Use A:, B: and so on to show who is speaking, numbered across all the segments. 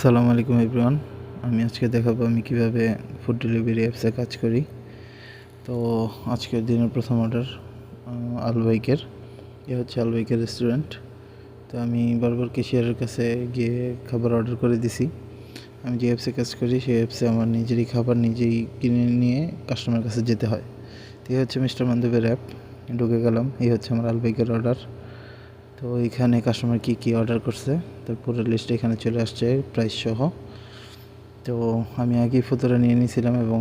A: আসসালামু আলাইকুম এভরিওয়ান। আমি আজকে দেখাবো আমি কিভাবে ফুড ডেলিভারি অ্যাপসে কাজ করি। তো আজকের দিনের প্রথম অর্ডার আলবাইকের। হচ্ছে আলবাইকের রেস্টুরেন্ট। তো আমি বারবার ক্যাশিয়ারের কাছে গিয়ে খাবার অর্ডার করে দিছি। আমি যে অ্যাপসে কাজ করি সেই অ্যাপসে আমার নিজেরই খাবার নিজেই কিনে নিয়ে কাস্টমারের কাছে যেতে হয়। তো এই হচ্ছে মিস্টার মান্দেবের অ্যাপ। ঢুকে গেলাম। এই হচ্ছে আমার আলবাইকের অর্ডার। তো এখানে কাস্টমার কী অর্ডার করছে তার পুরো লিস্ট এখানে চলে আসছে প্রাইস সহ। তো আমি আগেই ফতুরা নিয়ে নিয়েছিলাম এবং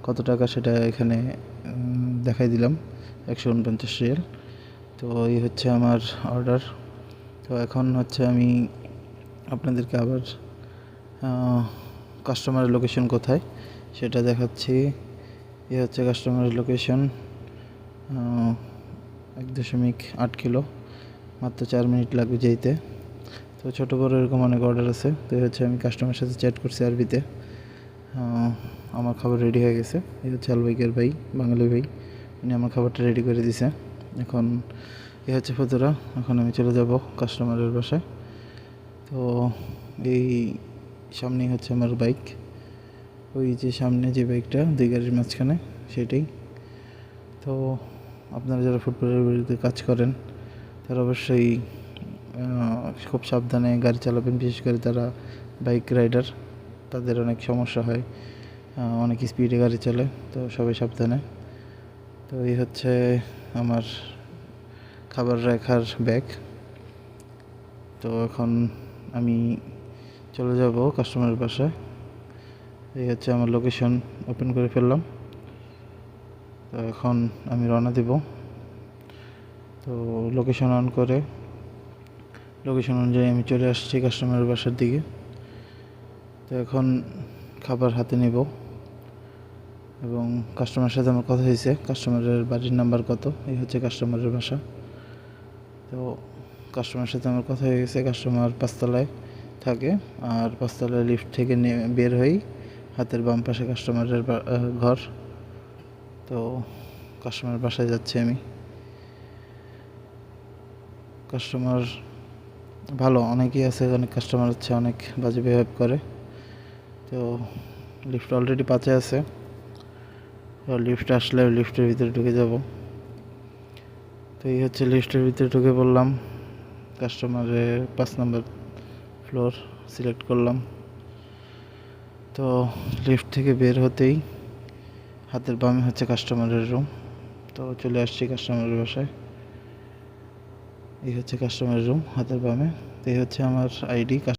A: কত টাকা সেটা এখানে দেখাই দিলাম, 149 রিয়াল। তো এই হচ্ছে আমার অর্ডার। তো এখন হচ্ছে আমি আপনাদেরকে আবার কাস্টমারের লোকেশন কোথায় সেটা দেখাচ্ছি। এই হচ্ছে কাস্টমারের লোকেশন, 1.8 কিলো, মাত্র 4 মিনিট লাগবে যেতে। তো ছোটো বড়ো এরকম অনেক অর্ডার আছে। তো হচ্ছে আমি কাস্টমারের সাথে চ্যাট করছি আরবিতে। আমার খাবার রেডি হয়ে গেছে। এই হচ্ছে আলবাইকের ভাই, বাঙালি ভাই, উনি আমার খাবারটা রেডি করে দিছে। এখন এই হচ্ছে ফতুরা। এখন আমি চলে যাব কাস্টমারের বাসায়। তো এই সামনেই হচ্ছে আমার বাইক, ওই যে সামনে যে বাইকটা 2 গাড়ির মাঝখানে সেটাই। তো আপনারা যারা ফুড ডেলিভারিতে কাজ করেন তারা অবশ্যই খুব সাবধানে গাড়ি চালাবেন, বিশেষ করে তারা বাইক রাইডার, তাদের অনেক সমস্যা হয়, অনেক স্পিডে গাড়ি চলে। তো সবাই সাবধানে। তো এই হচ্ছে আমার খাবার রাখার ব্যাগ। তো এখন আমি চলে যাব কাস্টমারের বাসায়। এই হচ্ছে আমার লোকেশন, ওপেন করে ফেললাম। তো এখন আমি রওনা দেব। তো লোকেশন অন করে লোকেশন অনুযায়ী আমি চলে আসছি কাস্টমারের বাসার দিকে। তো এখন খাবার হাতে নেব এবং কাস্টমারের সাথে আমার কথা হয়েছে, কাস্টমারের বাড়ির নাম্বার কত, এই হচ্ছে কাস্টমারের বাসা। তো কাস্টমারের সাথে আমার কথা হয়ে গেছে। কাস্টমার 5 তলায় থাকে, আর 5 তলায় লিফট থেকে বের হয়েই হাতের বাম পাশে কাস্টমারের ঘর। তো কাস্টমারের বাসায় যাচ্ছি আমি। কাস্টমার ভালো, অনেকেই আছে, অনেক কাস্টমার হচ্ছে অনেক বাজে বিহেভ করে। তো লিফট অলরেডি 5-এ আছে। তো লিফট আসলে লিফটের ভিতরে ঢুকে যাব। তো এই হচ্ছে লিফটের ভিতরে ঢুকে পড়লাম। কাস্টমারের 5 নম্বর ফ্লোর সিলেক্ট করলাম। তো লিফট থেকে বের হতেই হাতের বামে হচ্ছে কাস্টমারের রুম। তো চলে আসছি কাস্টমারের বাসায়। এই হচ্ছে কাস্টমারের রুম হাতের বামে। তো এই হচ্ছে আমার আইডি।